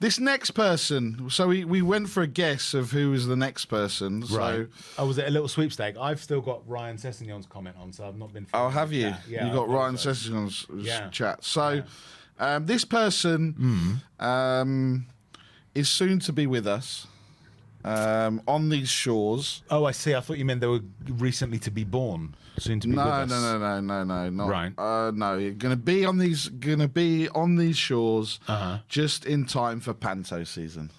This next person, so we went for a guess of who was the next person. So, Right. Oh, was it a little sweepstake? I've still got Ryan Sessegnon's comment on, so I've not been. Oh, have you? Yeah, you got Ryan Sessegnon's chat. So, this person is soon to be with us on these shores. Oh, I see. I thought you meant they were recently to be born. Soon to be with us. No, not right. No, you're gonna be on these shores just in time for Panto season.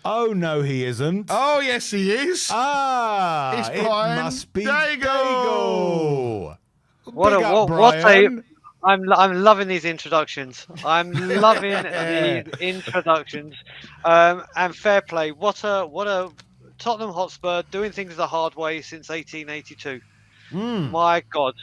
Oh no, he isn't. Oh yes, he is. Ah, it's Brian. It must be Dago. I'm loving these introductions. I'm loving these introductions. And fair play. What a Tottenham Hotspur doing things the hard way since 1882. My God,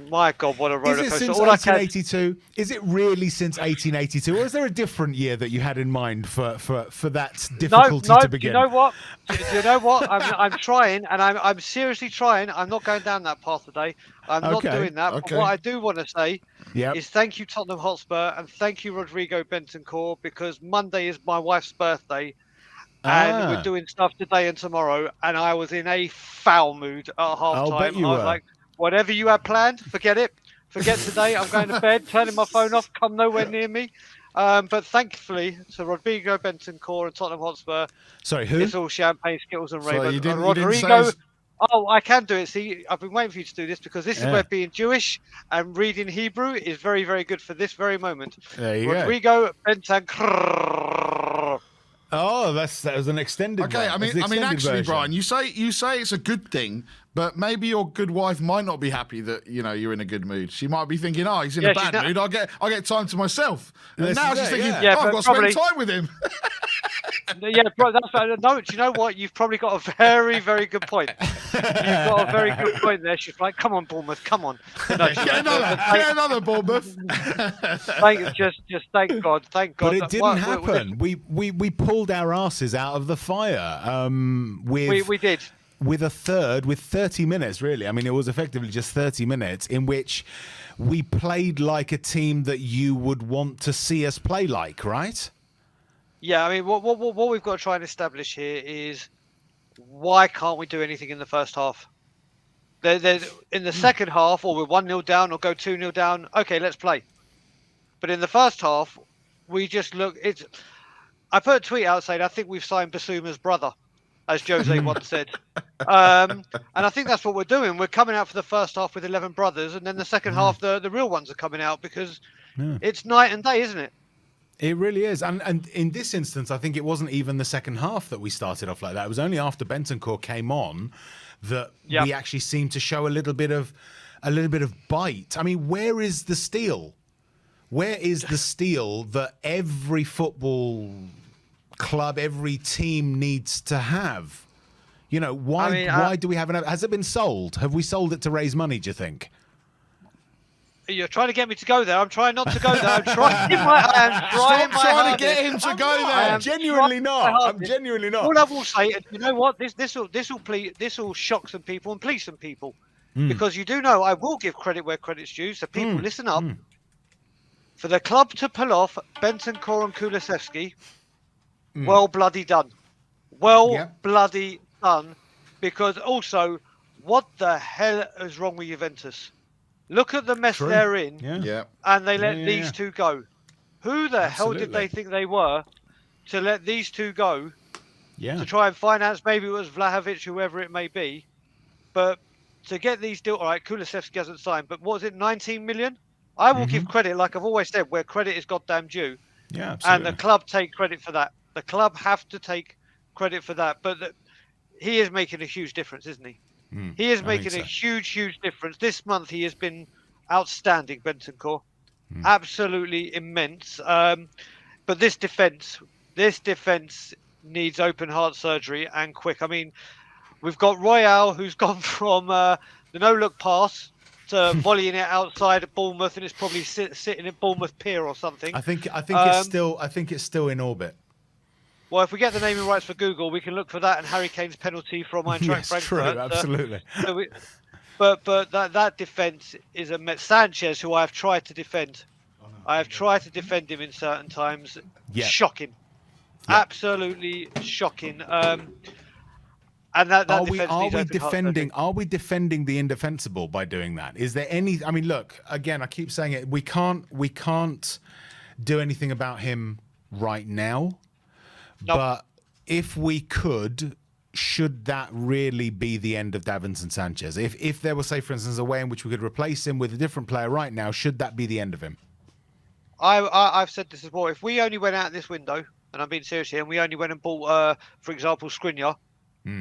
what a roller coaster! Is it since 1882? Is it really since 1882, or is there a different year that you had in mind for that difficulty to begin? Do you know what? I'm trying, and I'm seriously trying. I'm not going down that path today. I'm not doing that. Okay. But what I do want to say is thank you, Tottenham Hotspur, and thank you, Rodrigo Bentancur, because Monday is my wife's birthday. And we're doing stuff today and tomorrow, and I was in a foul mood at half time. I was like, whatever you had planned, forget it. Forget today. I'm going to bed, turning my phone off, come nowhere near me. But thankfully, to Rodrigo Bentancur and Tottenham Hotspur, sorry, who? It's all champagne, skittles, and Sorry, rainbows. Rodrigo. Oh, I can do it. See, I've been waiting for you to do this because this is where being Jewish and reading Hebrew is very, very good for this very moment. There you Rodrigo Bentancur. Oh, that was an extended. Okay, I mean, actually, version. Brian, you say it's a good thing, but maybe your good wife might not be happy that you're in a good mood. She might be thinking, "Oh, he's in a bad mood. I get time to myself." And now she's thinking, "I've got to spend time with him." That's right. No, do you know what? You've probably got a very, very good point. You've got a very good point there. She's like, "Come on, Bournemouth, come on." No, get another Bournemouth. Thank God. But it didn't happen. We pulled our asses out of the fire. We did. With 30 minutes, really. I mean, it was effectively just 30 minutes in which we played like a team that you would want to see us play like, right? Yeah, I mean, what we've got to try and establish here is why can't we do anything in the first half? In the second half, or we're 1-0 down or go 2-0 down, okay, let's play. But in the first half, we just look... I put a tweet out saying, I think we've signed Basuma's brother, as Jose once said. And I think that's what we're doing. We're coming out for the first half with 11 brothers, and then the second half, the real ones are coming out because it's night and day, isn't it? It really is. And in this instance, I think it wasn't even the second half that we started off like that. It was only after Bentancur came on that we actually seemed to show a little bit of bite. I mean, where is the steel? Where is the steel that every football club, every team needs to have? Why do we have enough? Has it been sold? Have we sold it to raise money, do you think? You're trying to get me to go there. I'm trying not to go there. I'm trying trying to get him to go there. I'm genuinely not. All I will say, you know what? This will shock some people and please some people, because you do know I will give credit where credit's due. So people, listen up. For the club to pull off Bentancur and Kulusevski, well bloody done. Bloody done. Because also, what the hell is wrong with Juventus? Look at the mess they're in, and they let these two go. Who the hell did they think they were to let these two go? To try and finance, maybe it was Vlahovic, whoever it may be. But to get these deals, all right, Kulusevski hasn't signed, but what was it, 19 million? I will give credit, like I've always said, where credit is goddamn due. Yeah, absolutely. And the club take credit for that. The club have to take credit for that. But he is making a huge difference, isn't he? He is making a huge, huge difference. This month he has been outstanding, Bentancur. Absolutely immense. But this defence needs open heart surgery and quick. I mean, we've got Royale, who's gone from the no-look pass to volleying it outside of Bournemouth, and it's probably sitting in Bournemouth Pier or something. I think it's still in orbit. Well, if we get the naming rights for Google, we can look for that and Harry Kane's penalty from Eintracht Frankfurt. True, absolutely. But that defence is a Sanchez, who I have tried to defend. I have tried to defend him in certain times. Yeah. Shocking. Yeah. Absolutely shocking. And that are defense we needs open defending? Are we defending the indefensible by doing that? Is there any? I mean, look again. I keep saying it. We can't do anything about him right now. Nope. But if we could, should that really be the end of Davinson Sanchez? If there was, say, for instance, a way in which we could replace him with a different player right now, should that be the end of him? I've said this before. If we only went out this window, and I'm being serious here, and we only went and bought, for example, Skriniar.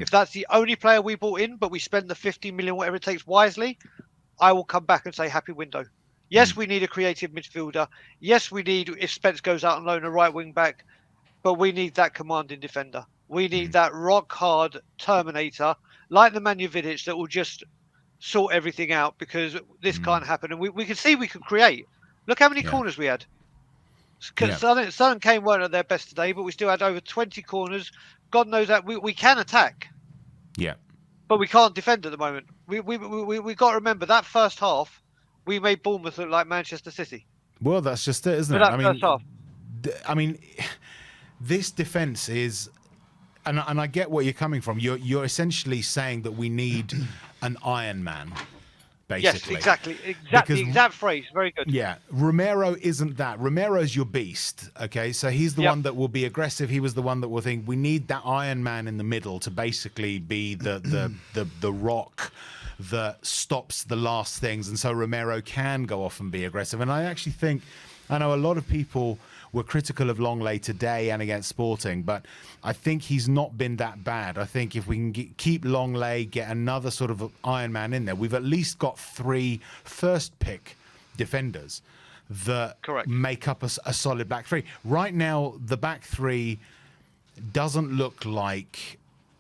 If that's the only player we bought in, but we spend the 50 million, whatever it takes, wisely, I will come back and say happy window. Yes, we need a creative midfielder. Yes, we need, if Spence goes out on loan, a right wing back, but we need that commanding defender. We need that rock hard Terminator, like the Nemanja Vidic, that will just sort everything out, because this can't happen. And we can see we can create. Look how many corners we had. Southern and Kane weren't at their best today, but we still had over 20 corners. God knows that we can attack. Yeah. But we can't defend at the moment. We got to remember that first half, we made Bournemouth look like Manchester City. Well, that's just it, isn't it? I mean, this defense is, and I get where you're coming from. You're essentially saying that we need an Iron Man. Basically. Yes, exactly. The exact phrase. Very good. Yeah. Romero isn't that. Romero's your beast. Okay. So he's the one that will be aggressive. He was the one that will think we need that Iron Man in the middle to basically be the rock that stops the last things. And so Romero can go off and be aggressive. And I actually think, I know a lot of people were critical of Longley today and against Sporting, but I think he's not been that bad. I think if we can keep Longley, get another sort of Iron Man in there, we've at least got 3 first pick defenders that make up a solid back three. Right now, the back three doesn't look like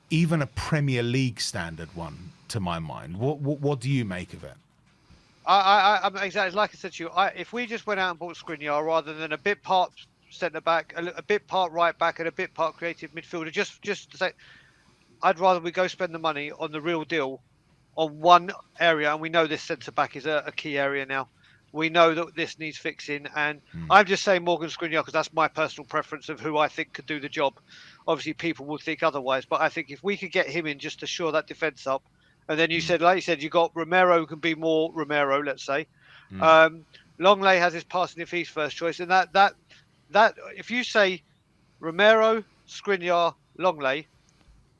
even a Premier League standard one, to my mind. What do you make of it? I'm exactly like I said to you. If we just went out and bought Skriniar rather than a bit part centre back, a bit part right back, and a bit part creative midfielder, just to say, I'd rather we go spend the money on the real deal, on one area, and we know this centre back is a key area now. We know that this needs fixing, and I'm just saying Morgan Skriniar because that's my personal preference of who I think could do the job. Obviously, people will think otherwise, but I think if we could get him in just to shore that defence up. And then you said, like you said, you got Romero who can be more Romero, let's say. Longley has his passing if he's first choice. And that if you say Romero, Skriniar, Longley,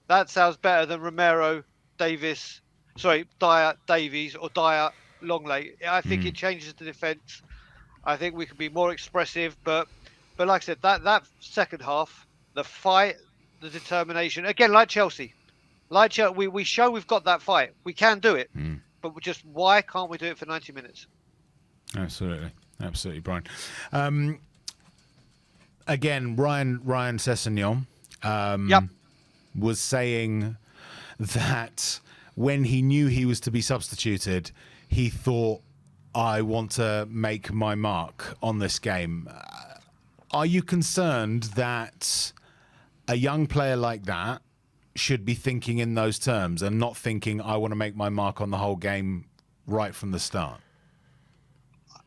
that sounds better than Romero, Dyer, Davies, or Dyer, Longley. I think it changes the defence. I think we can be more expressive. But like I said, that second half, the fight, the determination, again, like Chelsea. Like Chelsea, we show we've got that fight. We can do it. But why can't we do it for 90 minutes? Absolutely, Brian. Again, Ryan Sessegnon was saying that when he knew he was to be substituted, he thought, I want to make my mark on this game. Are you concerned that a young player like that should be thinking in those terms and not thinking, I want to make my mark on the whole game right from the start?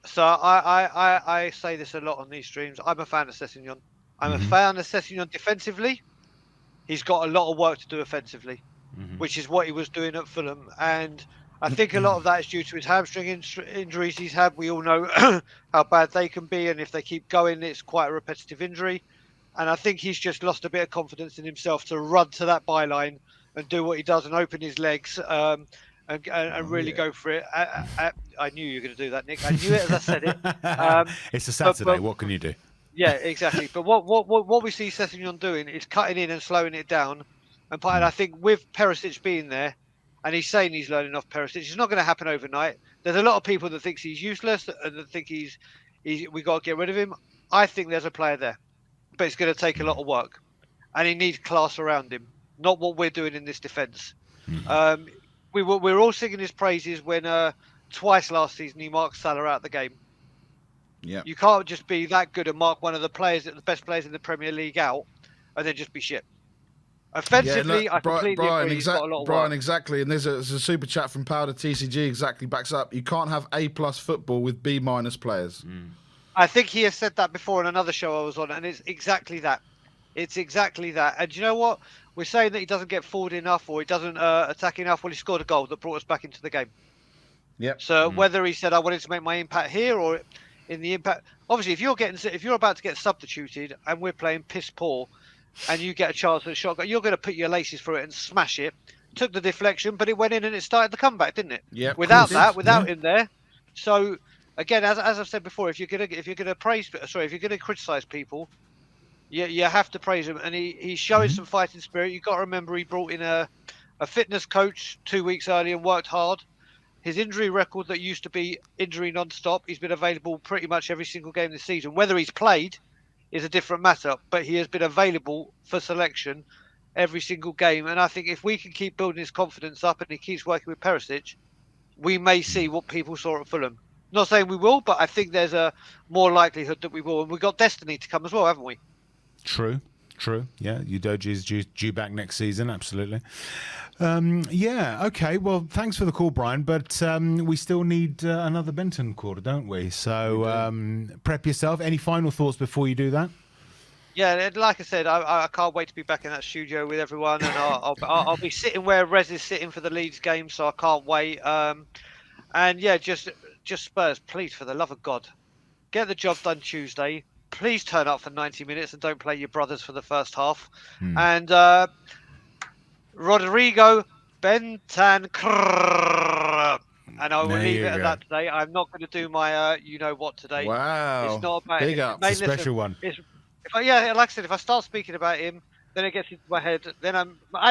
So I say this a lot on these streams. I'm a fan of Sessegnon. I'm a fan of Sessegnon defensively. He's got a lot of work to do offensively, which is what he was doing at Fulham. And I think a lot of that is due to his hamstring injuries he's had. We all know how bad they can be. And if they keep going, it's quite a repetitive injury. And I think he's just lost a bit of confidence in himself to run to that byline and do what he does and open his legs and really go for it. I knew you were going to do that, Nick. I knew it as I said it. It's a Saturday. What can you do? Yeah, exactly. But what we see Sessegnon doing is cutting in and slowing it down. And I think with Perisic being there, and he's saying he's learning off Perisic, it's not going to happen overnight. There's a lot of people that think he's useless and that think we got to get rid of him. I think there's a player there. But it's going to take a lot of work, and he needs class around him. Not what we're doing in this defence. We're all singing his praises when twice last season he marked Salah out of the game. Yeah, you can't just be that good and mark one of the best players in the Premier League out, and then just be shit. Offensively, I completely agree. He's got a lot of work. Exactly. And there's a super chat from Powder TCG exactly backs up. You can't have A+ football with B- players. I think he has said that before in another show I was on, and it's exactly that. It's exactly that. And you know what? We're saying that he doesn't get forward enough or he doesn't attack enough. Well, he scored a goal that brought us back into the game. Yep. So whether he said I wanted to make my impact here or in the impact, obviously, if you're about to get substituted and we're playing piss poor, and you get a chance at a shot, you're going to put your laces through it and smash it. Took the deflection, but it went in and it started the comeback, didn't it? Yeah. Without him there. So again, as I've said before, if you're gonna criticize people, you have to praise him, and he's showing some fighting spirit. You've got to remember he brought in a fitness coach 2 weeks earlier and worked hard. His injury record that used to be injury non-stop, he's been available pretty much every single game this season. Whether he's played is a different matter, but he has been available for selection every single game. And I think if we can keep building his confidence up and he keeps working with Perisic, we may see what people saw at Fulham. Not saying we will, but I think there's a more likelihood that we will. And we've got destiny to come as well, haven't we? True. Yeah, Udoji is due back next season, absolutely. Yeah, okay. Well, thanks for the call, Brian, but we still need another Benton quarter, don't we? So prep yourself. Any final thoughts before you do that? Yeah, like I said, I can't wait to be back in that studio with everyone, and I'll be sitting where Rez is sitting for the Leeds game, so I can't wait. And yeah, just Spurs, please, for the love of God, get the job done Tuesday. Please turn up for 90 minutes and don't play your brothers for the first half. And Rodrigo Bentancur. And I will leave it at that today. I'm not going to do my you-know-what today. Wow. It's not about Big up. It's a special one. Like I said, if I start speaking about him, then it gets into my head. Then my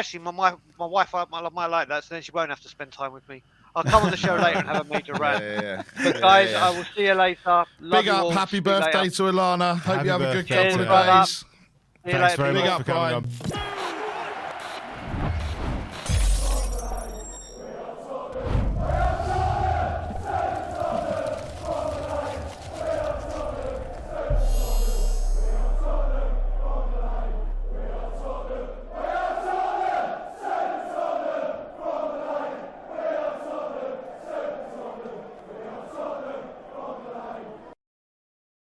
wife might like that, so then she won't have to spend time with me. I'll come on the show later and have a major rant. Yeah. But guys, I will see you later. Love Big up, all. happy birthday to Ilana. Hope you have a good couple of brother. days. See you Thanks later. very Big much up, for coming Brian. on.